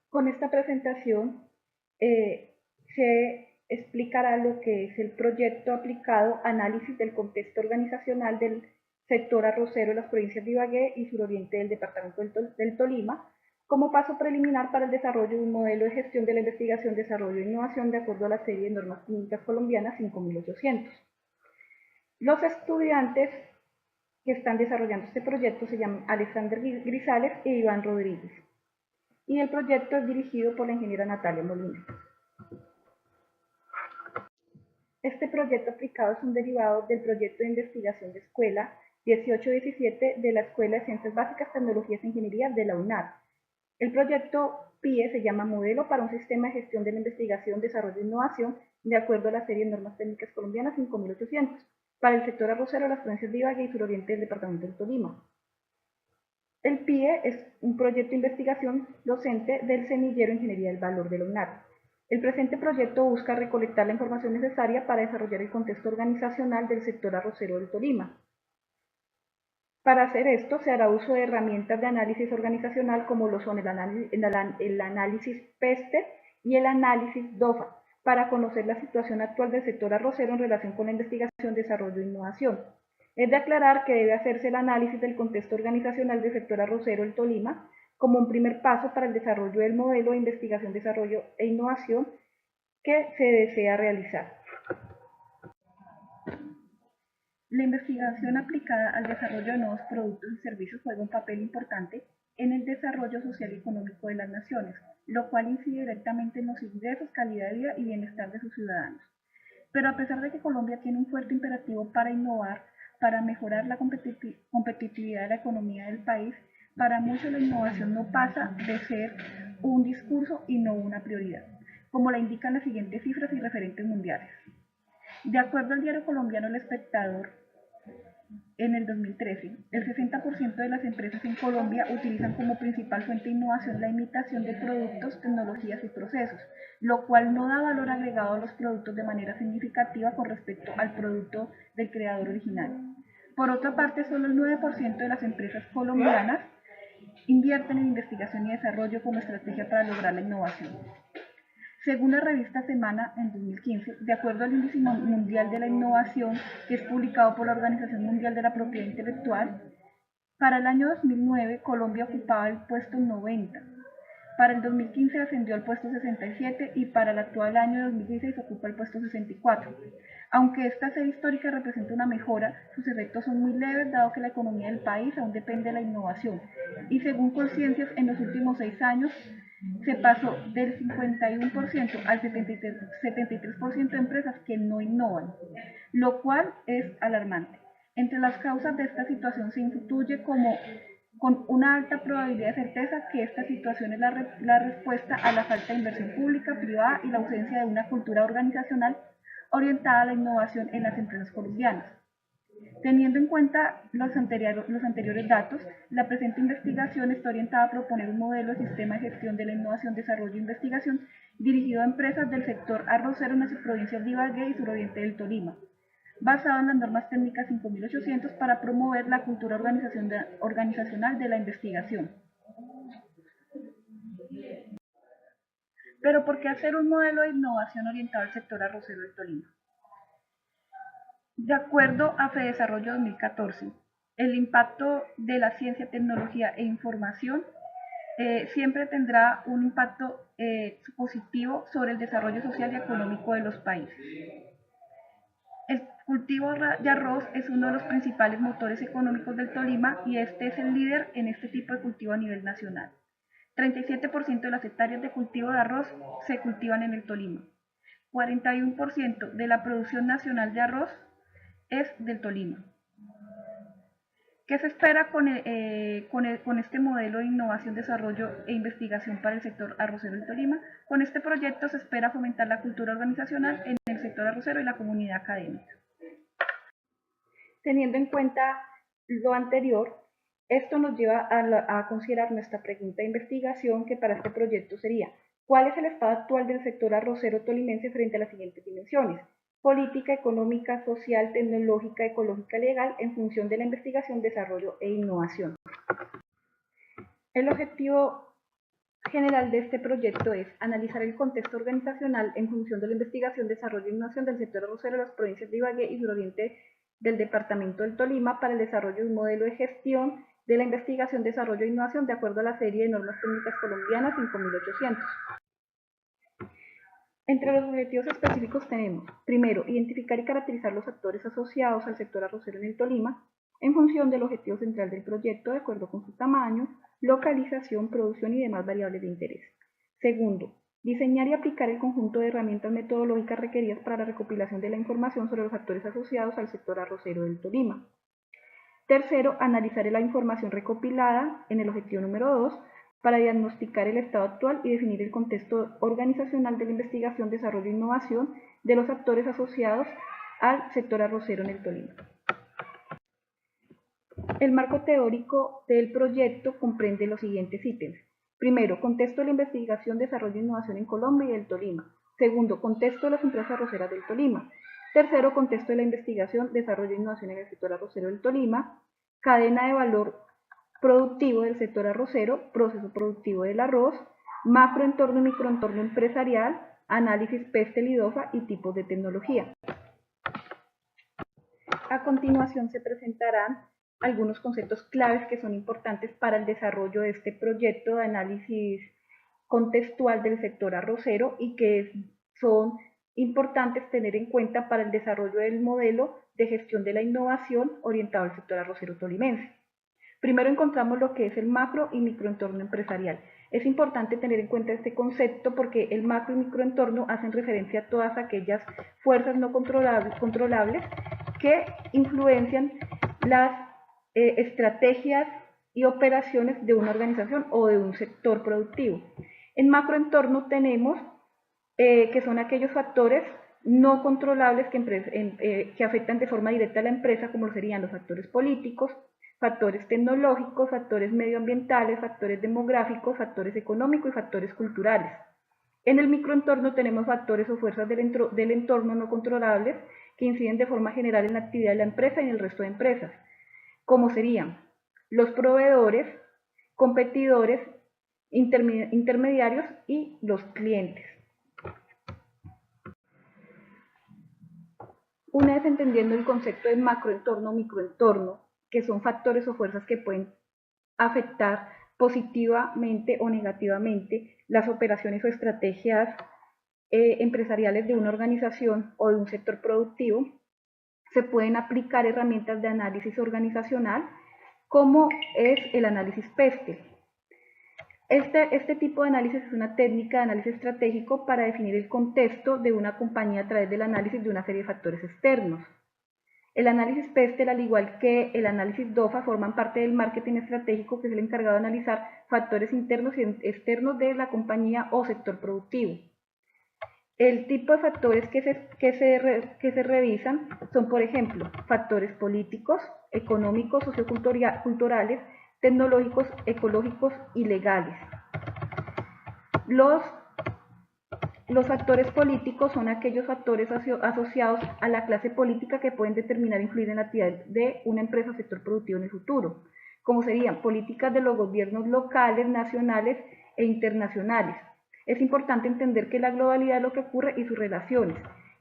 Con esta presentación se explicará lo que es el proyecto aplicado Análisis del contexto organizacional del sector arrocero de las provincias de Ibagué y suroriente del departamento del Tolima, como paso preliminar para el desarrollo de un modelo de gestión de la investigación, desarrollo e innovación de acuerdo a la serie de normas técnicas colombianas 5800. Los estudiantes que están desarrollando este proyecto se llaman Alexander Grisales e Iván Rodríguez, y el proyecto es dirigido por la ingeniera Natalia Molina. Este proyecto aplicado es un derivado del proyecto de investigación de escuela 1817 de la Escuela de Ciencias Básicas, Tecnologías e Ingenierías de la UNAD. El proyecto PIE se llama Modelo para un Sistema de Gestión de la Investigación, Desarrollo e Innovación de acuerdo a la serie de normas técnicas colombianas 5800 para el sector arrocero de las provincias de Ibagué y suroriente del departamento del Tolima. El PIE es un proyecto de investigación docente del Semillero Ingeniería del Valor de la UNAD. El presente proyecto busca recolectar la información necesaria para desarrollar el contexto organizacional del sector arrocero del Tolima. Para hacer esto se hará uso de herramientas de análisis organizacional como lo son el análisis PESTE y el análisis DOFA, para conocer la situación actual del sector arrocero en relación con la investigación, desarrollo e innovación. Es de aclarar que debe hacerse el análisis del contexto organizacional del sector arrocero del Tolima como un primer paso para el desarrollo del modelo de investigación, desarrollo e innovación que se desea realizar. La investigación aplicada al desarrollo de nuevos productos y servicios juega un papel importante en el desarrollo social y económico de las naciones, lo cual incide directamente en los ingresos, calidad de vida y bienestar de sus ciudadanos. Pero a pesar de que Colombia tiene un fuerte imperativo para innovar, para mejorar la competitividad de la economía del país, para muchos la innovación no pasa de ser un discurso y no una prioridad, como la indican las siguientes cifras y referentes mundiales. De acuerdo al diario colombiano El Espectador, en el 2013, el 60% de las empresas en Colombia utilizan como principal fuente de innovación la imitación de productos, tecnologías y procesos, lo cual no da valor agregado a los productos de manera significativa con respecto al producto del creador original. Por otra parte, solo el 9% de las empresas colombianas invierten en investigación y desarrollo como estrategia para lograr la innovación. Según la revista Semana en 2015, de acuerdo al Índice Mundial de la Innovación, que es publicado por la Organización Mundial de la Propiedad Intelectual, para el año 2009 Colombia ocupaba el puesto 90, para el 2015 ascendió al puesto 67 y para el actual año 2016 ocupa el puesto 64. Aunque esta serie histórica representa una mejora, sus efectos son muy leves dado que la economía del país aún depende de la innovación y según Colciencias en los últimos 6 años se pasó del 51% al 73% de empresas que no innovan, lo cual es alarmante. Entre las causas de esta situación se intuye como con una alta probabilidad de certeza que esta situación es la respuesta a la falta de inversión pública, privada y la ausencia de una cultura organizacional orientada a la innovación en las empresas colombianas. Teniendo en cuenta los anteriores datos, la presente investigación está orientada a proponer un modelo de sistema de gestión de la innovación, desarrollo e investigación dirigido a empresas del sector arrocero en las provincias de Ibagué y suroriente del Tolima, basado en las normas técnicas 5800 para promover la cultura organizacional de la investigación. Pero ¿por qué hacer un modelo de innovación orientado al sector arrocero del Tolima? De acuerdo a FEDesarrollo 2014, el impacto de la ciencia, tecnología e información siempre tendrá un impacto positivo sobre el desarrollo social y económico de los países. El cultivo de arroz es uno de los principales motores económicos del Tolima y este es el líder en este tipo de cultivo a nivel nacional. 37% de las hectáreas de cultivo de arroz se cultivan en el Tolima. 41% de la producción nacional de arroz es del Tolima. ¿Qué se espera con este modelo de innovación, desarrollo e investigación para el sector arrocero del Tolima? Con este proyecto se espera fomentar la cultura organizacional en el sector arrocero y la comunidad académica. Teniendo en cuenta lo anterior, esto nos lleva a considerar nuestra pregunta de investigación, que para este proyecto sería: ¿cuál es el estado actual del sector arrocero tolimense frente a las siguientes dimensiones? Política, económica, social, tecnológica, ecológica, legal, en función de la investigación, desarrollo e innovación. El objetivo general de este proyecto es analizar el contexto organizacional en función de la investigación, desarrollo e innovación del sector arrocero de las provincias de Ibagué y suroriente del departamento del Tolima para el desarrollo de un modelo de gestión de la investigación, desarrollo e innovación de acuerdo a la serie de normas técnicas colombianas 5800. Entre los objetivos específicos tenemos, primero, identificar y caracterizar los actores asociados al sector arrocero en el Tolima, en función del objetivo central del proyecto de acuerdo con su tamaño, localización, producción y demás variables de interés. Segundo, diseñar y aplicar el conjunto de herramientas metodológicas requeridas para la recopilación de la información sobre los actores asociados al sector arrocero del Tolima. Tercero, analizar la información recopilada en el objetivo número 2 para diagnosticar el estado actual y definir el contexto organizacional de la investigación, desarrollo e innovación de los actores asociados al sector arrocero en el Tolima. El marco teórico del proyecto comprende los siguientes ítems. Primero, contexto de la investigación, desarrollo e innovación en Colombia y el Tolima. Segundo, contexto de las empresas arroceras del Tolima. Tercero, contexto de la investigación, desarrollo e innovación en el sector arrocero del Tolima. Cadena de valor productivo del sector arrocero, proceso productivo del arroz, macroentorno y microentorno empresarial, análisis PESTEL-IDOFA y tipos de tecnología. A continuación se presentarán algunos conceptos claves que son importantes para el desarrollo de este proyecto de análisis contextual del sector arrocero y que son importantes tener en cuenta para el desarrollo del modelo de gestión de la innovación orientado al sector arrocero tolimense. Primero encontramos lo que es el macro y microentorno empresarial. Es importante tener en cuenta este concepto porque el macro y microentorno hacen referencia a todas aquellas fuerzas no controlables que influencian las estrategias y operaciones de una organización o de un sector productivo. En macroentorno tenemos que son aquellos factores no controlables que afectan de forma directa a la empresa, como serían los factores políticos, factores tecnológicos, factores medioambientales, factores demográficos, factores económicos y factores culturales. En el microentorno tenemos factores o fuerzas del entorno no controlables que inciden de forma general en la actividad de la empresa y en el resto de empresas, como serían los proveedores, competidores, intermediarios y los clientes. Una vez entendiendo el concepto de macroentorno o microentorno, que son factores o fuerzas que pueden afectar positivamente o negativamente las operaciones o estrategias empresariales de una organización o de un sector productivo, se pueden aplicar herramientas de análisis organizacional como es el análisis PESTEL. Este tipo de análisis es una técnica de análisis estratégico para definir el contexto de una compañía a través del análisis de una serie de factores externos. El análisis PESTEL, al igual que el análisis DOFA, forman parte del marketing estratégico, que es el encargado de analizar factores internos y externos de la compañía o sector productivo. El tipo de factores que se revisan son, por ejemplo, factores políticos, económicos, socioculturales, tecnológicos, ecológicos y legales. Los factores políticos son aquellos factores asociados a la clase política que pueden determinar e influir en la actividad de una empresa o sector productivo en el futuro, como serían políticas de los gobiernos locales, nacionales e internacionales. Es importante entender que la globalidad de lo que ocurre y sus relaciones.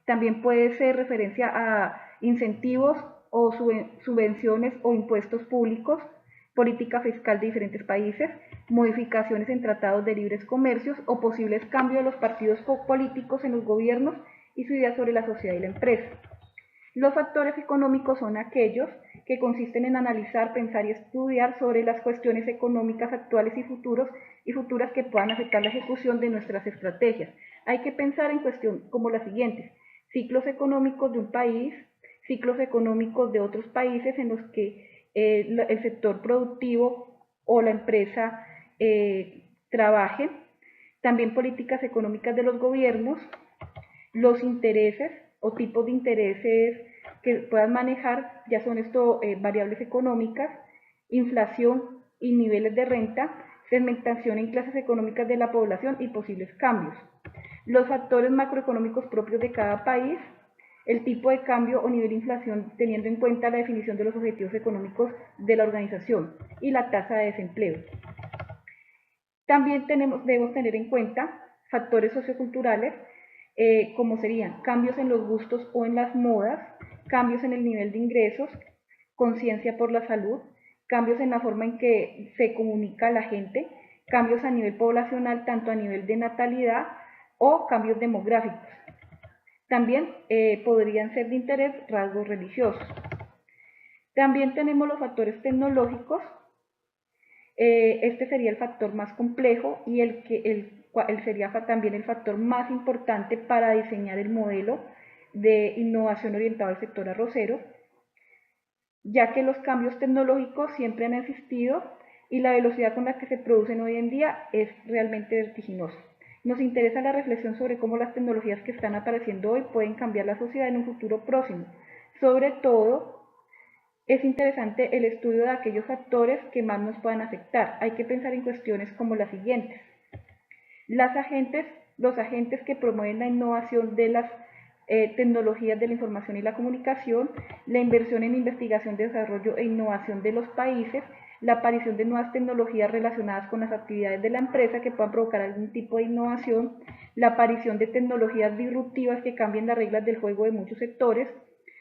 También puede ser referencia a incentivos o subvenciones o impuestos públicos, política fiscal de diferentes países, modificaciones en tratados de libres comercios o posibles cambios de los partidos políticos en los gobiernos y su idea sobre la sociedad y la empresa. Los factores económicos son aquellos que consisten en analizar, pensar y estudiar sobre las cuestiones económicas actuales y futuras que puedan afectar la ejecución de nuestras estrategias. Hay que pensar en cuestiones como las siguientes: ciclos económicos de un país, ciclos económicos de otros países en los que el sector productivo o la empresa trabaje, también políticas económicas de los gobiernos, los intereses o tipos de intereses que puedan manejar, ya son esto variables económicas, inflación y niveles de renta, segmentación en clases económicas de la población y posibles cambios. Los factores macroeconómicos propios de cada país, el tipo de cambio o nivel de inflación teniendo en cuenta la definición de los objetivos económicos de la organización y la tasa de desempleo. También debemos tener en cuenta factores socioculturales, como serían cambios en los gustos o en las modas, cambios en el nivel de ingresos, conciencia por la salud, cambios en la forma en que se comunica la gente, cambios a nivel poblacional, tanto a nivel de natalidad o cambios demográficos. También podrían ser de interés rasgos religiosos. También tenemos los factores tecnológicos. Este sería el factor más complejo y sería también el factor más importante para diseñar el modelo de innovación orientado al sector arrocero, ya que los cambios tecnológicos siempre han existido y la velocidad con la que se producen hoy en día es realmente vertiginosa. Nos interesa la reflexión sobre cómo las tecnologías que están apareciendo hoy pueden cambiar la sociedad en un futuro próximo. Sobre todo, es interesante el estudio de aquellos factores que más nos puedan afectar. Hay que pensar en cuestiones como las siguientes. Los agentes que promueven la innovación de las tecnologías de la información y la comunicación, la inversión en investigación, desarrollo e innovación de los países, la aparición de nuevas tecnologías relacionadas con las actividades de la empresa que puedan provocar algún tipo de innovación, la aparición de tecnologías disruptivas que cambien las reglas del juego de muchos sectores,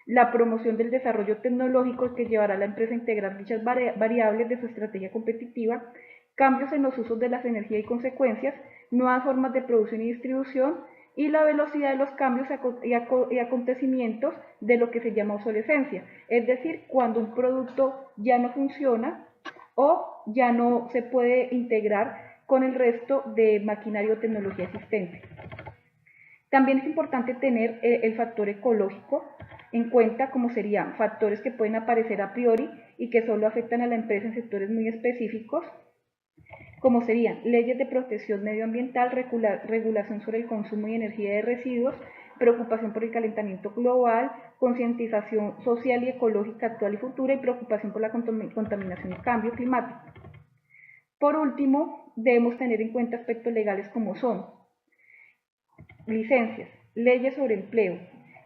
la promoción del desarrollo tecnológico que llevará a la empresa a integrar dichas variables de su estrategia competitiva, cambios en los usos de las energías y consecuencias, nuevas formas de producción y distribución, y la velocidad de los cambios y acontecimientos de lo que se llama obsolescencia, es decir, cuando un producto ya no funciona o ya no se puede integrar con el resto de maquinaria o tecnología existente. También es importante tener el factor ecológico en cuenta, como serían factores que pueden aparecer a priori y que solo afectan a la empresa en sectores muy específicos, como serían leyes de protección medioambiental, regulación sobre el consumo y energía de residuos, preocupación por el calentamiento global, concientización social y ecológica actual y futura y preocupación por la contaminación y cambio climático. Por último, debemos tener en cuenta aspectos legales como son licencias, leyes sobre empleo,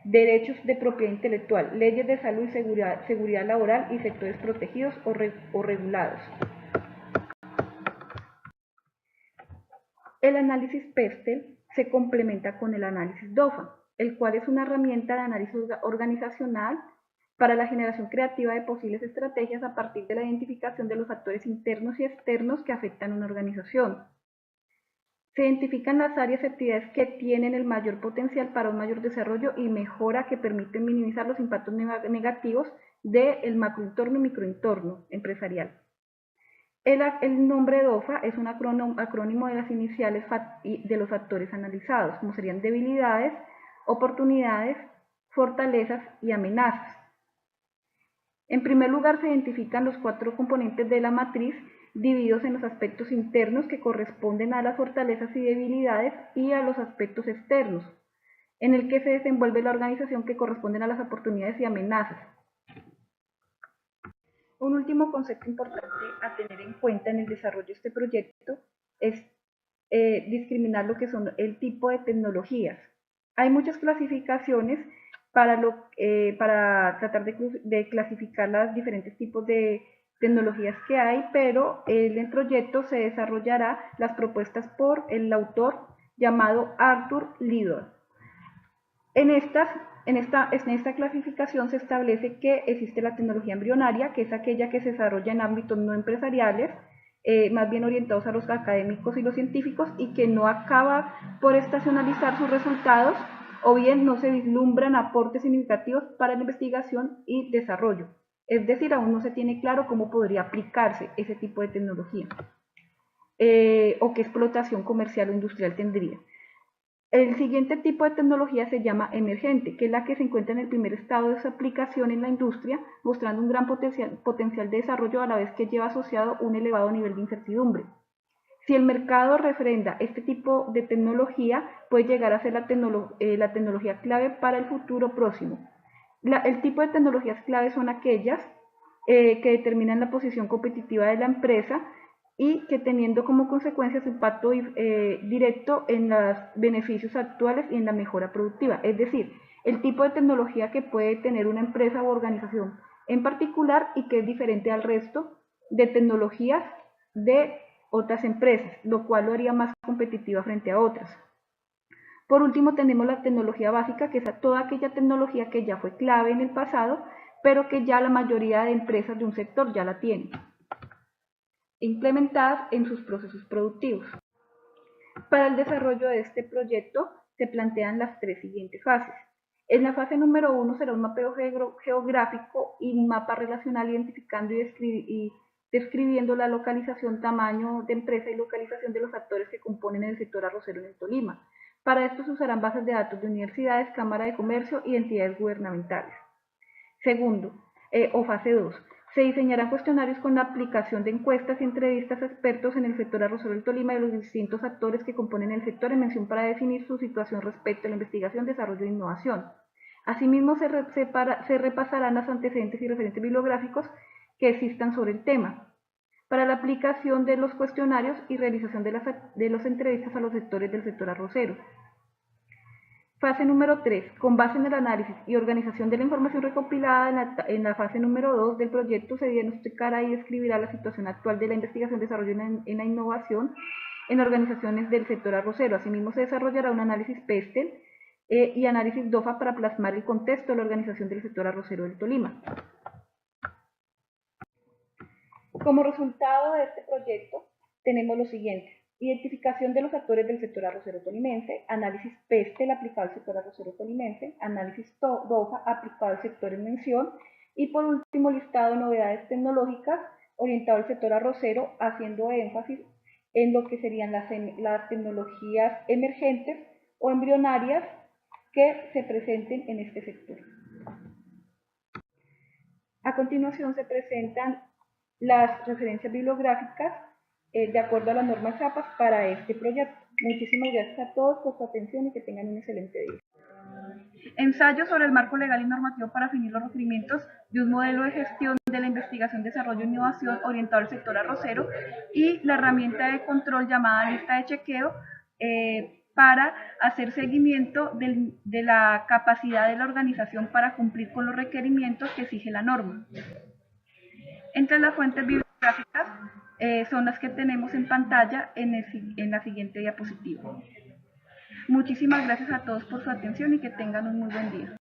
derechos de propiedad intelectual, leyes de salud y seguridad laboral y sectores protegidos o regulados. El análisis PESTEL se complementa con el análisis DOFA, el cual es una herramienta de análisis organizacional para la generación creativa de posibles estrategias a partir de la identificación de los factores internos y externos que afectan a una organización. Se identifican las áreas y actividades que tienen el mayor potencial para un mayor desarrollo y mejora que permiten minimizar los impactos negativos del macroentorno y microentorno empresarial. El nombre DOFA es un acrónimo de las iniciales de los factores analizados, como serían debilidades, oportunidades, fortalezas y amenazas. En primer lugar, se identifican los 4 componentes de la matriz divididos en los aspectos internos que corresponden a las fortalezas y debilidades y a los aspectos externos, en el que se desenvuelve la organización que corresponden a las oportunidades y amenazas. Un último concepto importante a tener en cuenta en el desarrollo de este proyecto es discriminar lo que son el tipo de tecnologías. Hay muchas clasificaciones para tratar de clasificar los diferentes tipos de tecnologías que hay, pero en el proyecto se desarrollará las propuestas por el autor llamado Arthur Lidor. En esta clasificación se establece que existe la tecnología embrionaria, que es aquella que se desarrolla en ámbitos no empresariales, más bien orientados a los académicos y los científicos, y que no acaba por estacionalizar sus resultados, o bien no se vislumbran aportes significativos para la investigación y desarrollo. Es decir, aún no se tiene claro cómo podría aplicarse ese tipo de tecnología, o qué explotación comercial o industrial tendría. El siguiente tipo de tecnología se llama emergente, que es la que se encuentra en el primer estado de su aplicación en la industria, mostrando un gran potencial de desarrollo a la vez que lleva asociado un elevado nivel de incertidumbre. Si el mercado refrenda este tipo de tecnología, puede llegar a ser la tecnología clave para el futuro próximo. El tipo de tecnologías clave son aquellas que determinan la posición competitiva de la empresa y que teniendo como consecuencia su impacto directo en los beneficios actuales y en la mejora productiva. Es decir, el tipo de tecnología que puede tener una empresa u organización en particular y que es diferente al resto de tecnologías de otras empresas, lo cual lo haría más competitiva frente a otras. Por último, tenemos la tecnología básica, que es toda aquella tecnología que ya fue clave en el pasado, pero que ya la mayoría de empresas de un sector ya la tienen implementadas en sus procesos productivos. Para el desarrollo de este proyecto se plantean las tres siguientes fases. En la fase número 1 será un mapeo geográfico y un mapa relacional identificando y describiendo la localización, tamaño de empresa y localización de los actores que componen el sector arrocero en el Tolima. Para esto se usarán bases de datos de universidades, cámara de comercio y entidades gubernamentales. Segundo, fase 2. Se diseñarán cuestionarios con la aplicación de encuestas y entrevistas a expertos en el sector arrocero del Tolima y los distintos actores que componen el sector en mención para definir su situación respecto a la investigación, desarrollo e innovación. Asimismo, se repasarán los antecedentes y referentes bibliográficos que existan sobre el tema, para la aplicación de los cuestionarios y realización de las entrevistas a los sectores del sector arrocero. Fase número 3. Con base en el análisis y organización de la información recopilada en la fase número 2 del proyecto, se diagnosticará y describirá la situación actual de la investigación, desarrollo en la innovación en organizaciones del sector arrocero. Asimismo, se desarrollará un análisis PESTEL y análisis DOFA para plasmar el contexto de la organización del sector arrocero del Tolima. Como resultado de este proyecto, tenemos lo siguiente: identificación de los actores del sector arrocero tolimense, análisis PESTEL aplicado al sector arrocero tolimense, análisis DOFA aplicado al sector en mención, y por último, listado de novedades tecnológicas orientado al sector arrocero, haciendo énfasis en lo que serían las tecnologías emergentes o embrionarias que se presenten en este sector. A continuación se presentan las referencias bibliográficas de acuerdo a las normas APAS para este proyecto. Muchísimas gracias a todos por su atención y que tengan un excelente día. Ensayo sobre el marco legal y normativo para definir los requerimientos de un modelo de gestión de la investigación, desarrollo e innovación orientado al sector arrocero y la herramienta de control llamada lista de chequeo para hacer seguimiento de la capacidad de la organización para cumplir con los requerimientos que exige la norma. Entre las fuentes bibliográficas son las que tenemos en pantalla en la siguiente diapositiva. Muchísimas gracias a todos por su atención y que tengan un muy buen día.